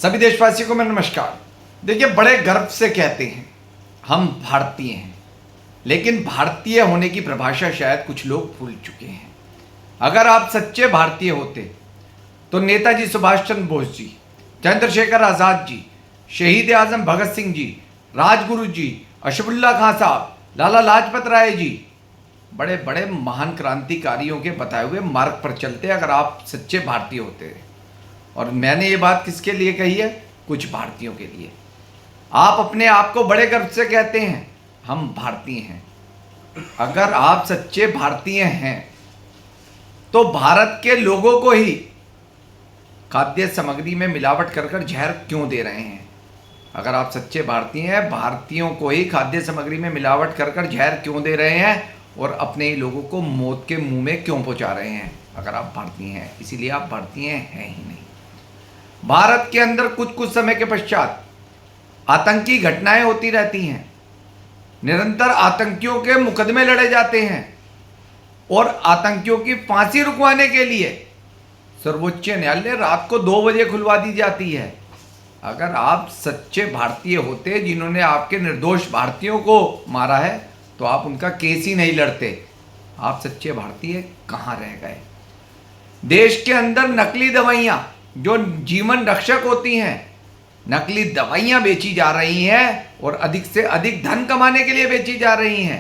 सभी देशवासियों को मैं नमस्कार। देखिए, बड़े गर्व से कहते हैं हम भारतीय हैं, लेकिन भारतीय होने की परिभाषा शायद कुछ लोग भूल चुके हैं। अगर आप सच्चे भारतीय होते तो नेताजी सुभाष चंद्र बोस जी, चंद्रशेखर आज़ाद जी, शहीद आजम भगत सिंह जी, राजगुरु जी, अशफाकुल्ला खां साहब, लाला लाजपत राय जी, बड़े बड़े महान क्रांतिकारियों के बताए हुए मार्ग पर चलते अगर आप सच्चे भारतीय होते। और मैंने ये बात किसके लिए कही है? कुछ भारतीयों के लिए। आप अपने आप को बड़े गर्व से कहते हैं हम भारतीय हैं। अगर आप सच्चे भारतीय हैं तो भारत के लोगों को ही खाद्य सामग्री में मिलावट कर कर जहर क्यों दे रहे हैं? अगर आप सच्चे भारतीय हैं, भारतीयों को ही खाद्य सामग्री में मिलावट कर कर जहर क्यों दे रहे हैं और अपने ही लोगों को मौत के मुंह में क्यों पहुंचा रहे हैं? अगर आप भारतीय हैं, इसीलिए आप भारतीय हैं ही नहीं। भारत के अंदर कुछ समय के पश्चात आतंकी घटनाएं होती रहती हैं, निरंतर आतंकियों के मुकदमे लड़े जाते हैं और आतंकियों की फांसी रुकवाने के लिए सर्वोच्च न्यायालय रात को 2 बजे खुलवा दी जाती है। अगर आप सच्चे भारतीय होते जिन्होंने आपके निर्दोष भारतीयों को मारा है तो आप उनका केस ही नहीं लड़ते। आप सच्चे भारतीय कहाँ रह गए? देश के अंदर नकली दवाइयाँ जो जीवन रक्षक होती हैं, नकली दवाइयाँ बेची जा रही हैं और अधिक से अधिक धन कमाने के लिए बेची जा रही हैं।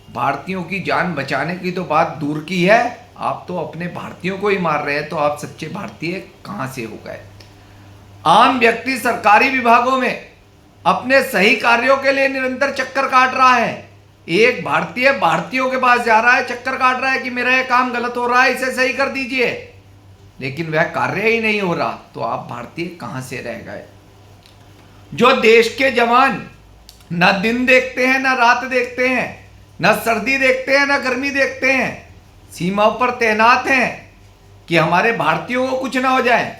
भारतीयों की जान बचाने की तो बात दूर की है, आप तो अपने भारतीयों को ही मार रहे हैं। तो आप सच्चे भारतीय कहाँ से हो गए? आम व्यक्ति सरकारी विभागों में अपने सही कार्यों के लिए निरंतर चक्कर काट रहा है। एक भारतीय भारतीयों के पास जा रहा है, चक्कर काट रहा है कि मेरा ये काम गलत हो रहा है, इसे सही कर दीजिए, लेकिन वह कार्य ही नहीं हो रहा। तो आप भारतीय कहां से रह गए? जो देश के जवान न दिन देखते हैं, न रात देखते हैं, न सर्दी देखते हैं, न गर्मी देखते हैं, सीमाओं पर तैनात हैं कि हमारे भारतीयों को कुछ ना हो जाए,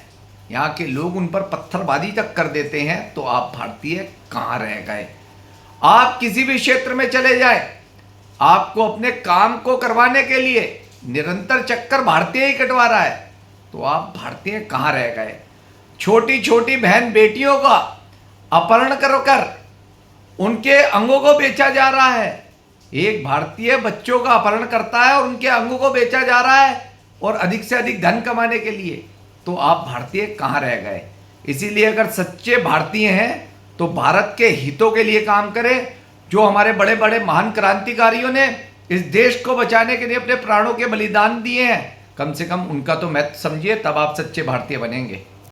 यहाँ के लोग उन पर पत्थरबाजी तक कर देते हैं। तो आप भारतीय कहाँ रह गए? आप किसी भी क्षेत्र में चले जाए, आपको अपने काम को करवाने के लिए निरंतर चक्कर भारतीय ही कटवा रहा है। तो आप भारतीय कहाँ रह गए? छोटी छोटी बहन बेटियों का अपहरण कर उनके अंगों को बेचा जा रहा है। एक भारतीय बच्चों का अपहरण करता है और उनके अंगों को बेचा जा रहा है और अधिक से अधिक धन कमाने के लिए। तो आप भारतीय कहाँ रह गए? इसीलिए अगर सच्चे भारतीय हैं तो भारत के हितों के लिए काम करें। जो हमारे बड़े बड़े महान क्रांतिकारियों ने इस देश को बचाने के लिए अपने प्राणों के बलिदान दिए हैं, कम से कम उनका तो महत्व समझिए, तब आप सच्चे भारतीय बनेंगे।